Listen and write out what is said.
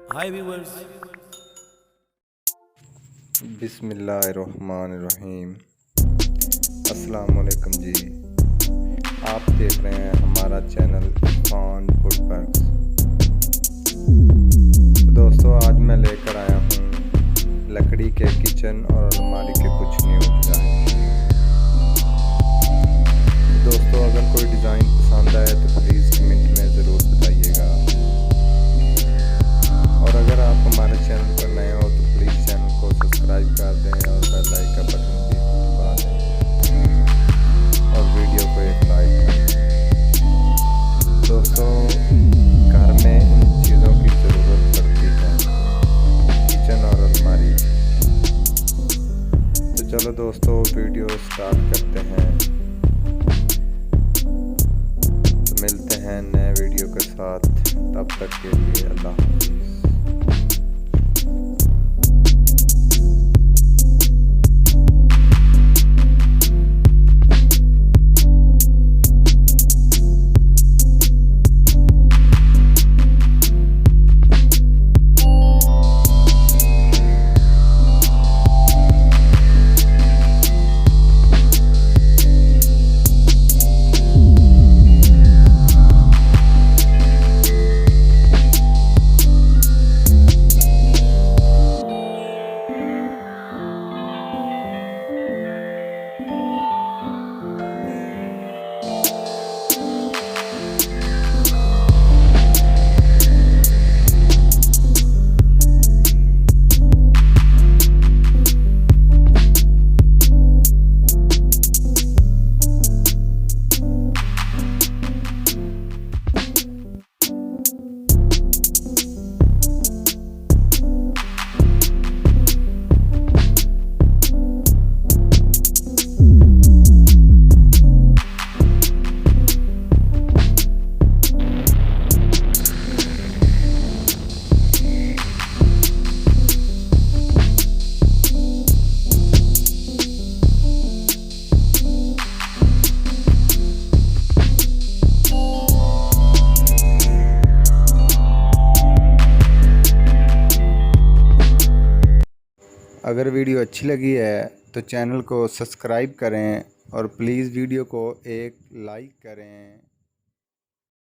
हाय viewers. बिस्मिल्लाहिर्रहमानिर्रहीम। अस्सलामुअलैकुम जी। आप देख रहे हैं हमारा चैनल इरफान फूड वर्क्स। तो दोस्तों, आज मैं लेकर आया हूँ लकड़ी के किचन और अलमारी के कुछ न्यू डिज़ाइन। तो दोस्तों, अगर कोई डिज़ाइन पसंद आए तो प्लीज़ कमेंट में ज़रूर बताइएगा। और अगर आप हमारे चैनल पर नए हो तो प्लीज़ चैनल को सब्सक्राइब कर दें और बेल आइकन का बटन भी दबा दें और वीडियो को एक लाइक कर दें। दोस्तों, घर में इन चीज़ों की ज़रूरत पड़ती है, किचन और अलमारी। तो चलो दोस्तों, वीडियो स्टार्ट करते हैं। तो मिलते हैं नए वीडियो के साथ, तब तक के लिए अल्लाह हाफ़िज़। अगर वीडियो अच्छी लगी है तो चैनल को सब्सक्राइब करें और प्लीज़ वीडियो को एक लाइक करें।